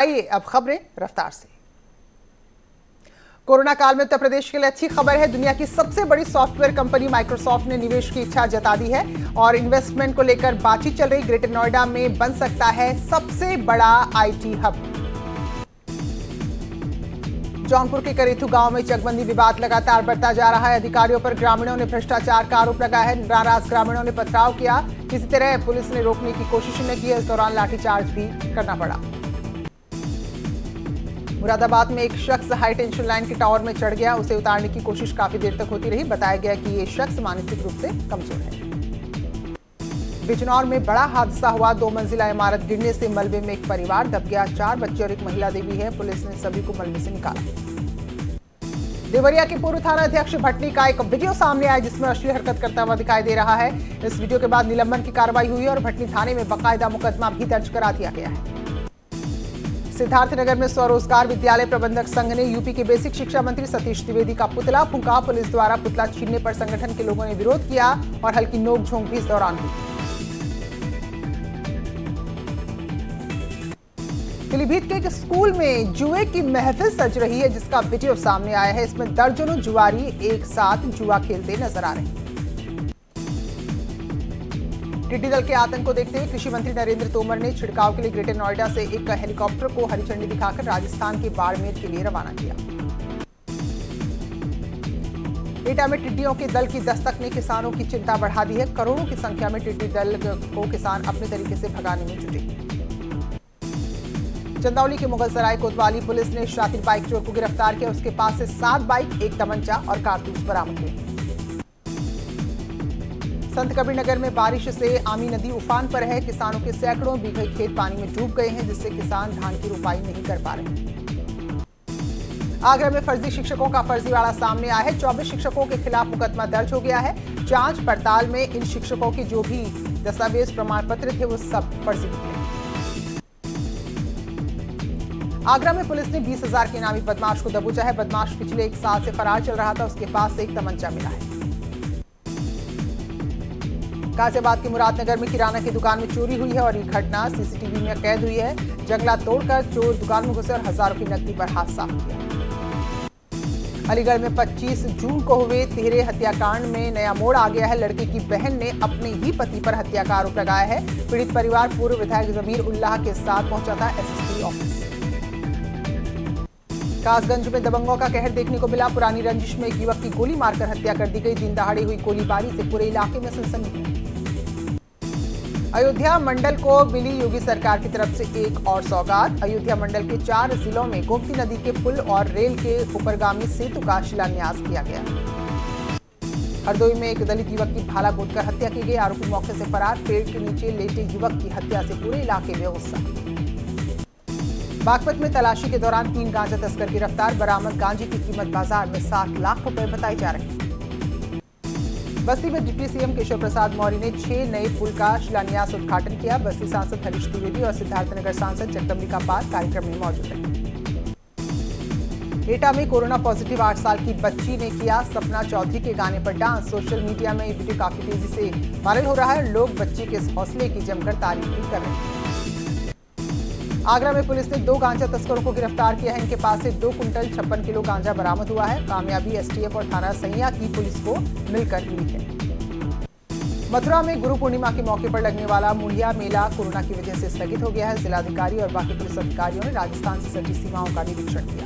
आइए अब खबरें रफ्तार से। कोरोना काल में उत्तर प्रदेश के लिए अच्छी खबर है। दुनिया की सबसे बड़ी सॉफ्टवेयर कंपनी माइक्रोसॉफ्ट ने निवेश की इच्छा जता दी है और इन्वेस्टमेंट को लेकर बातचीत चल रही। ग्रेटर नोएडा में बन सकता है सबसे बड़ा आईटी हब। जौनपुर के करेथू गांव में चकबंदी विवाद लगातार बढ़ता जा रहा है। अधिकारियों पर ग्रामीणों ने भ्रष्टाचार का आरोप लगाया है। नाराज ग्रामीणों ने पथराव किया। किसी तरह पुलिस ने रोकने की कोशिश न की। इस दौरान लाठीचार्ज भी करना पड़ा। मुरादाबाद में एक शख्स हाई टेंशन लाइन के टावर में चढ़ गया। उसे उतारने की कोशिश काफी देर तक होती रही। बताया गया कि ये शख्स मानसिक रूप से कमजोर है। बिजनौर में बड़ा हादसा हुआ। 2 मंजिला इमारत गिरने से मलबे में एक परिवार दब गया। 4 बच्चे और एक महिला देवी है। पुलिस ने सभी को मलबे से निकाला। देवरिया के पूर्व थाना अध्यक्ष भटनी का एक वीडियो सामने आया जिसमें अश्लील हरकत करता हुआ दिखाई दे रहा है। इस वीडियो के बाद निलंबन की कार्रवाई हुई और भटनी थाने में बाकायदा मुकदमा भी दर्ज करा दिया गया है। सिद्धार्थनगर में स्वरोजगार विद्यालय प्रबंधक संघ ने यूपी के बेसिक शिक्षा मंत्री सतीश द्विवेदी का पुतला फूंका। पुलिस द्वारा पुतला छीनने पर संगठन के लोगों ने विरोध किया और हल्की नोकझोंक भी इस दौरान हुई। पीलीभीत के एक स्कूल में जुए की महफिल सज रही है जिसका वीडियो सामने आया है। इसमें दर्जनों जुआरी एक साथ जुआ खेलते नजर आ रहे हैं। टिड्डी दल के आतंक को देखते हुए कृषि मंत्री नरेंद्र तोमर ने छिड़काव के लिए ग्रेटर नोएडा से एक हेलीकॉप्टर को हरी झंडी दिखाकर राजस्थान के बाड़मेर के लिए रवाना किया। एटा में टिड्डियों के दल की दस्तक ने किसानों की चिंता बढ़ा दी है। करोड़ों की संख्या में टिड्डी दल को किसान अपने तरीके से भगाने में जुटे। चंदौली के मुगलसराय कोतवाली पुलिस ने शातिर बाइक चोर को गिरफ्तार किया। उसके पास से 7 बाइक, 1 तमंचा और कारतूस बरामद हुए। संत कबीरनगर में बारिश से आमी नदी उफान पर है। किसानों के सैकड़ों बीघे खेत पानी में डूब गए हैं जिससे किसान धान की रुपाई नहीं कर पा रहे हैं। आगरा में फर्जी शिक्षकों का फर्जीवाड़ा सामने आया है। 24 शिक्षकों के खिलाफ मुकदमा दर्ज हो गया है। जांच पड़ताल में इन शिक्षकों के जो भी दस्तावेज प्रमाण पत्र थे वो सब फर्जी निकले। आगरा में पुलिस ने 20,000 के इनामी बदमाश को दबोचा है। बदमाश पिछले 1 साल से फरार चल रहा था। उसके पास से एक तमंचा मिला है। गाजियाबाद के मुरादनगर में किराना की दुकान में चोरी हुई है और ये घटना सीसीटीवी में कैद हुई है। जंगला तोड़कर चोर दुकान में घुसे और हजारों की नकदी पर हाथ साफ किया। अलीगढ़ में 25 जून को हुए तिहरे हत्याकांड में नया मोड़ आ गया है। लड़के की बहन ने अपने ही पति पर हत्या का आरोप लगाया है। पीड़ित परिवार पूर्व विधायक जमीर उल्लाह के साथ पहुंचा था एसएसपी ऑफिस। कासगंज में दबंगों का कहर देखने को मिला। पुरानी रंजिश में एक युवक की गोली मारकर हत्या कर दी गई। दिन दहाड़े हुई गोलीबारी से पूरे इलाके में सनसनी है। अयोध्या मंडल को मिली योगी सरकार की तरफ से एक और सौगात। अयोध्या मंडल के 4 जिलों में गोमती नदी के पुल और रेल के ऊपरगामी सेतु का शिलान्यास किया गया। हरदोई में एक दलित युवक की भाला कूदकर हत्या की गई। आरोपी मौके से फरार। पेड़ के नीचे लेटे युवक की हत्या से पूरे इलाके में गुस्सा। बागपत में तलाशी के दौरान 3 गांजा तस्कर गिरफ्तार। बरामद गांजे की कीमत बाजार में 7 लाख रुपए बताई जा रही है। बस्ती में डिप्टी सीएम केशव प्रसाद मौर्य ने 6 नए पुल का शिलान्यास उद्घाटन किया। बस्ती सांसद हरीश द्विवेदी और सिद्धार्थनगर सांसद जगदम्बिका पाल कार्यक्रम में मौजूद रहे। एटा में कोरोना पॉजिटिव 8 साल की बच्ची ने किया सपना चौधरी के गाने पर डांस। सोशल मीडिया में ये वीडियो काफी तेजी से वायरल हो रहा है। लोग बच्ची के इस हौसले की जमकर तारीफ भी कर रहे हैं। आगरा में पुलिस ने 2 गांजा तस्करों को गिरफ्तार किया है। इनके पास से 2 कुंटल 56 किलो गांजा बरामद हुआ है। कामयाबी एसटीएफ और थाना सैया की पुलिस को मिलकर मिली है। मथुरा में गुरु पूर्णिमा के मौके पर लगने वाला मुड़िया मेला कोरोना की वजह से स्थगित हो गया है। जिलाधिकारी और बाकी पुलिस अधिकारियों ने राजस्थान से सटी सीमाओं का निरीक्षण किया।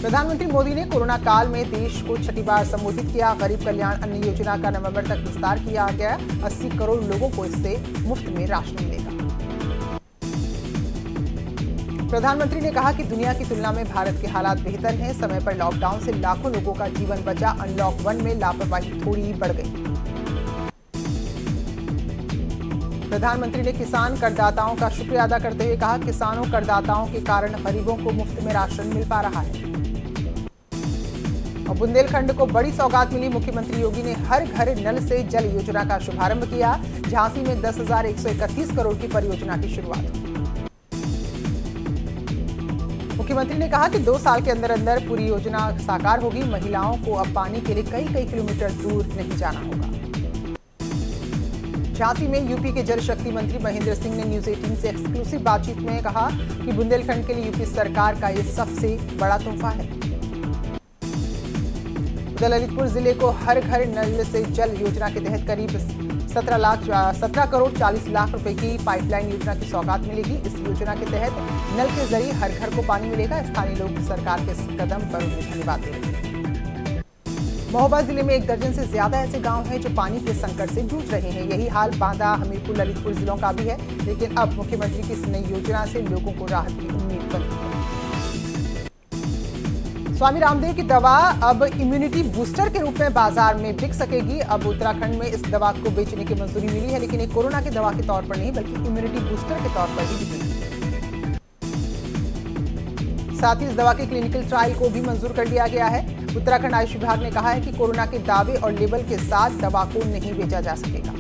प्रधानमंत्री मोदी ने कोरोना काल में देश को 6ठी बार संबोधित किया। गरीब कल्याण अन्न योजना का नवंबर तक विस्तार किया गया। 80 करोड़ लोगों को इससे मुफ्त में राशन मिलेगा। प्रधानमंत्री ने कहा कि दुनिया की तुलना में भारत के हालात बेहतर हैं। समय पर लॉकडाउन से लाखों लोगों का जीवन बचा। अनलॉक 1 में लापरवाही थोड़ी बढ़ गई। प्रधानमंत्री ने किसान करदाताओं का शुक्रिया अदा करते हुए कहा, किसानों करदाताओं के कारण गरीबों को मुफ्त में राशन मिल पा रहा है। और बुंदेलखंड को बड़ी सौगात मिली। मुख्यमंत्री योगी ने हर घर नल से जल योजना का शुभारंभ किया। झांसी में 10,131 करोड़ की परियोजना की शुरुआत हुई। मुख्यमंत्री ने कहा कि 2 साल के अंदर अंदर पूरी योजना साकार होगी। महिलाओं को अब पानी के लिए कई किलोमीटर दूर नहीं जाना होगा। झांसी में यूपी के जल शक्ति मंत्री महेंद्र सिंह ने न्यूज 18 से एक्सक्लूसिव बातचीत में कहा कि बुंदेलखंड के लिए यूपी सरकार का ये सबसे बड़ा तोहफा है। ललितपुर जिले को हर घर नल से जल योजना के तहत करीब 17 करोड़ 40 लाख रुपए की पाइपलाइन योजना की सौगात मिलेगी। इस योजना के तहत नल के जरिए हर घर को पानी मिलेगा। स्थानीय लोग सरकार के इस कदम पर उन्हें धन्यवाद दे रहे हैं। महोबा जिले में 1 दर्जन से ज्यादा ऐसे गांव हैं जो पानी के संकट से जूझ रहे हैं। यही हाल बांदा, हमीरपुर, ललितपुर जिलों का भी है, लेकिन अब मुख्यमंत्री की इस नई योजना से लोगों को राहत की उम्मीद बनी है। स्वामी रामदेव की दवा अब इम्यूनिटी बूस्टर के रूप में बाजार में बिक सकेगी। अब उत्तराखंड में इस दवा को बेचने की मंजूरी मिली है, लेकिन ये कोरोना की दवा के तौर पर नहीं बल्कि इम्यूनिटी बूस्टर के तौर पर ही बिकेगी। साथ ही इस दवा के क्लिनिकल ट्रायल को भी मंजूर कर लिया गया है। उत्तराखंड आयुष विभाग ने कहा है कि कोरोना के दावे और लेबल के साथ दवा को नहीं बेचा जा सकेगा।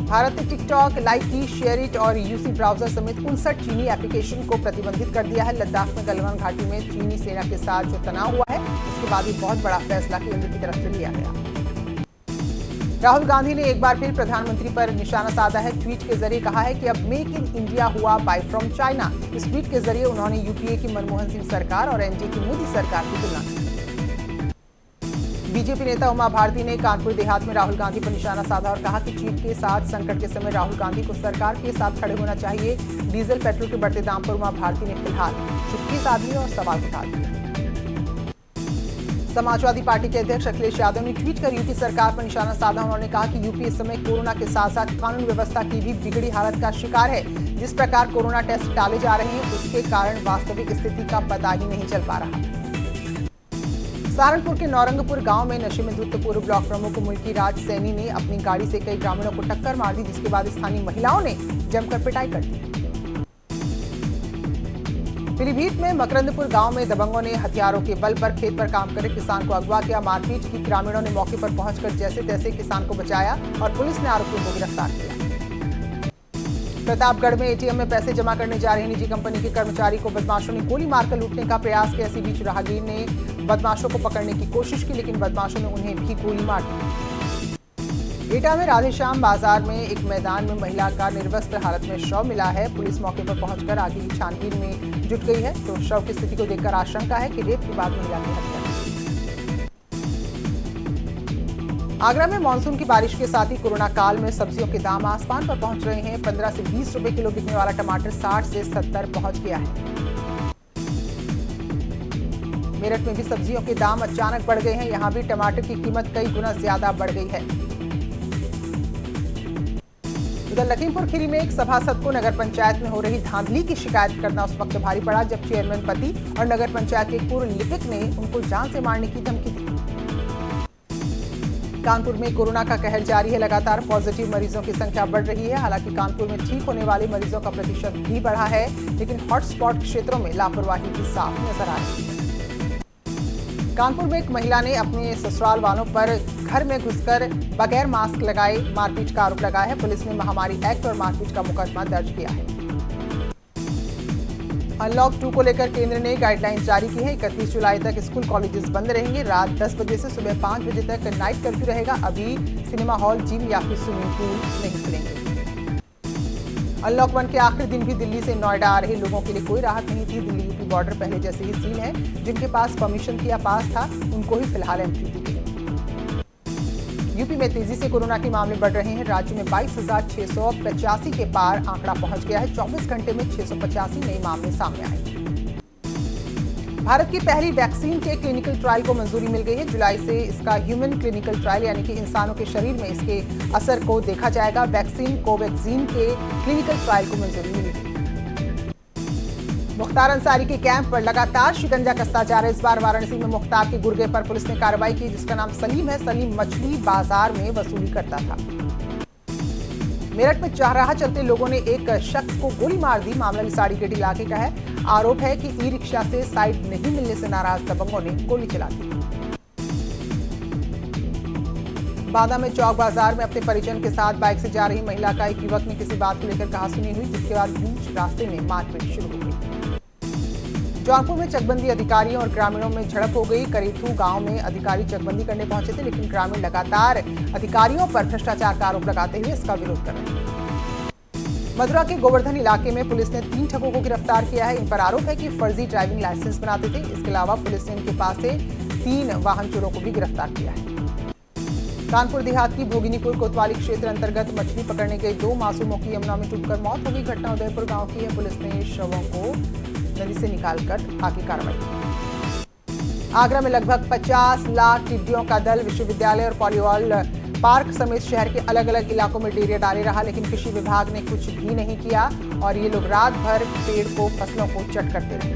भारत ने टिकटॉक, लाइकी, शेयरिट और यूसी ब्राउजर समेत 59 चीनी एप्लीकेशन को प्रतिबंधित कर दिया है। लद्दाख में गलवान घाटी में चीनी सेना के साथ जो तनाव हुआ है, उसके बाद ये बहुत बड़ा फैसला केंद्र की तरफ से लिया गया। राहुल गांधी ने एक बार फिर प्रधानमंत्री पर निशाना साधा है। ट्वीट के जरिए कहा है कि अब मेक इन इंडिया हुआ बाय फ्रॉम चाइना। इस ट्वीट के जरिए उन्होंने यूपीए की मनमोहन सिंह सरकार और एनडीए की मोदी सरकार की तुलना की। बीजेपी नेता उमा भारती ने कानपुर देहात में राहुल गांधी पर निशाना साधा और कहा कि चीन के साथ संकट के समय राहुल गांधी को सरकार के साथ खड़े होना चाहिए। डीजल पेट्रोल के बढ़ते दाम पर उमा भारती ने फिलहाल चुप्पी साधी और सवाल उठा दिया। समाजवादी पार्टी के अध्यक्ष अखिलेश यादव ने ट्वीट कर यूपी सरकार पर निशाना साधा। उन्होंने कहा कि यूपी इस समय कोरोना के साथ साथ कानून व्यवस्था की भी बिगड़ी हालत का शिकार है। जिस प्रकार कोरोना टेस्ट टाले जा रहे हैं, उसके कारण वास्तविक स्थिति का पता ही नहीं चल पा रहा। सहारनपुर के नौरंगपुर गांव में नशे में धुत पूर्व ब्लॉक प्रमुख मुल्की राज सैनी ने अपनी गाड़ी से कई ग्रामीणों को टक्कर मार दी, जिसके बाद स्थानीय महिलाओं ने जमकर पिटाई कर दी। पीलीभीत में मकरंदपुर गांव में दबंगों ने हथियारों के बल पर खेत पर काम कर किसान को अगवा किया। मारपीट की। ग्रामीणों ने मौके पर पहुंचकर जैसे तैसे किसान को बचाया और पुलिस ने आरोपियों को गिरफ्तार किया। प्रतापगढ़ में एटीएम में पैसे जमा करने जा रहे निजी कंपनी के कर्मचारी को बदमाशों ने गोली मारकर लूटने का प्रयास किया। इसी बीच राहगीर ने बदमाशों को पकड़ने की कोशिश की, लेकिन बदमाशों ने उन्हें भी गोली मार दी। एटा में राधेश्याम बाजार में एक मैदान में महिला का निर्वस्त्र हालत में शव मिला है। पुलिस मौके पर पहुंचकर आगे की छानबीन में जुट गई है, तो शव की स्थिति को देखकर आशंका है कि रेप के बाद महिला की हत्या। आगरा में मानसून की बारिश के साथ ही कोरोना काल में सब्जियों के दाम आसमान पर पहुंच रहे हैं। 15 से 20 रुपए किलो बिकने वाला टमाटर 60 से 70 पहुंच गया है। मेरठ में भी सब्जियों के दाम अचानक बढ़ गए हैं। यहां भी टमाटर की कीमत कई गुना ज्यादा बढ़ गई है। उधर लखीमपुर खीरी में एक सभासद को नगर पंचायत में हो रही धांधली की शिकायत करना उस वक्त भारी पड़ा जब चेयरमैन पति और नगर पंचायत के पूर्व लिपिक ने उनको जान से मारने की धमकी दी। कानपुर में कोरोना का कहर जारी है। लगातार पॉजिटिव मरीजों की संख्या बढ़ रही है। हालांकि कानपुर में ठीक होने वाले मरीजों का प्रतिशत भी बढ़ा है, लेकिन हॉटस्पॉट क्षेत्रों में लापरवाही भी साफ नजर आ रही है। कानपुर में एक महिला ने अपने ससुराल वालों पर घर में घुसकर बगैर मास्क लगाए मारपीट का आरोप लगाया है। पुलिस ने महामारी एक्ट और मारपीट का मुकदमा दर्ज किया है। अनलॉक 2 को लेकर केंद्र ने गाइडलाइंस जारी की है। 31 जुलाई तक स्कूल कॉलेजेस बंद रहेंगे। रात 10 बजे से सुबह 5 बजे तक नाइट कर्फ्यू रहेगा। अभी सिनेमा हॉल, जिम या फिर स्विमिंग पूल नहीं खुलेंगे। अनलॉक 1 के आखिरी दिन भी दिल्ली से नोएडा आ रहे लोगों के लिए कोई राहत नहीं थी। दिल्ली यूपी बॉर्डर पहले जैसे ही सील है। जिनके पास परमिशन या पास था, उनको ही फिलहाल एंट्री दी गई। यूपी में तेजी से कोरोना के मामले बढ़ रहे हैं। राज्य में 22,685 के पार आंकड़ा पहुंच गया है। 24 घंटे में 685 नए मामले सामने आए। भारत की पहली वैक्सीन के क्लिनिकल ट्रायल को मंजूरी मिल गई है। जुलाई से इसका ह्यूमन क्लिनिकल ट्रायल यानी कि इंसानों के शरीर में इसके असर को देखा जाएगा। वैक्सीन कोवैक्सीन के क्लिनिकल ट्रायल को मंजूरी मिली है। मुख्तार अंसारी के कैंप पर लगातार शिकंजा कसता जा रहा है। इस बार वाराणसी में मुख्तार के गुर्गे पर पुलिस ने कार्रवाई की, जिसका नाम सलीम है। सलीम मछली बाजार में वसूली करता था। मेरठ में चारराह चलते लोगों ने एक शख्स को गोली मार दी। मामला लिसाड़ी गेट इलाके का है। आरोप है कि ई रिक्शा से साइड नहीं मिलने से नाराज दबंगों ने गोली चला दी। बांदा में चौक बाजार में अपने परिजन के साथ बाइक से जा रही महिला का एक युवक ने किसी बात को लेकर कहासुनी हुई, जिसके बाद बीच रास्ते में मारपीट शुरू हो गई। जौनपुर में चकबंदी अधिकारियों और ग्रामीणों में झड़प हो गई। करेथू गांव में अधिकारी चकबंदी करने पहुंचे थे, लेकिन ग्रामीण लगातार अधिकारियों पर भ्रष्टाचार का आरोप लगाते हुए इसका विरोध कर रहे हैं। मथुरा के गोवर्धन इलाके में पुलिस ने 3 ठगों को गिरफ्तार किया है। इन पर आरोप है कि फर्जी ड्राइविंग लाइसेंस बनाते थे। इसके अलावा पुलिस ने इनके पास से 3 वाहन चोरों को भी गिरफ्तार किया है। कानपुर देहात की भोगिनीपुर कोतवाली क्षेत्र अंतर्गत मछली पकड़ने गए 2 मासूमों की यमुना में डूबकर मौत हो गई। घटना उदयपुर गांव की है। पुलिस ने शवों को नदी से निकालकर आगे कार्रवाई की। आगरा में लगभग 50 लाख टिड्डियों का दल विश्वविद्यालय और पॉलीवॉल पार्क समेत शहर के अलग अलग इलाकों में डेरे डाले रहा, लेकिन कृषि विभाग ने कुछ भी नहीं किया और ये लोग रात भर पेड़ को फसलों को चट करते रहे।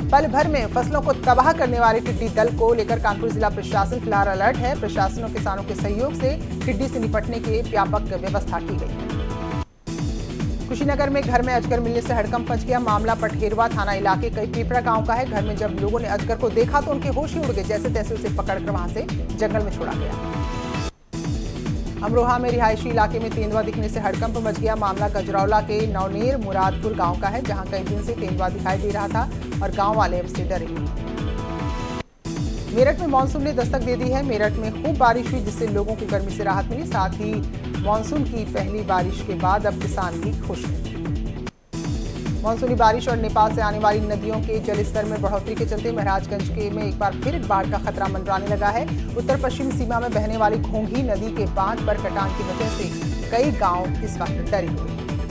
पल भर में फसलों को तबाह करने वाले टिड्डी दल को लेकर कानपुर जिला प्रशासन फिलहाल अलर्ट है। प्रशासन और किसानों के सहयोग से टिड्डी से निपटने की व्यापक व्यवस्था की गई है। कुशीनगर में घर में अजगर मिलने से हड़कंप मच गया। मामला पटहेरवा थाना इलाके के पीपरा गांव का है। घर में जब लोगों ने अजगर को देखा तो उनके होश ही उड़ गए। जैसे तैसे उसे पकड़कर वहां से जंगल में छोड़ा गया। अमरोहा में रिहायशी इलाके में तेंदुआ दिखने से हड़कंप मच गया। मामला गजरौला के नवनेर मुरादपुर गांव का है, जहां कई दिन से तेंदुआ दिखाई दे रहा था और गांव वाले अब से डरे। मेरठ में मानसून ने दस्तक दे दी है। मेरठ में खूब बारिश हुई, जिससे लोगों को गर्मी से राहत मिली। साथ ही मानसून की पहली बारिश के बाद अब किसान भी खुश हैं। मानसूनी बारिश और नेपाल से आने वाली नदियों के जलस्तर में बढ़ोतरी के चलते महराजगंज में एक बार फिर बाढ़ का खतरा मंडराने लगा है। उत्तर पश्चिम सीमा में बहने वाली घोंघी नदी के बांध पर कटान की वजह से कई गांव इस वक्त डरे हुए हैं।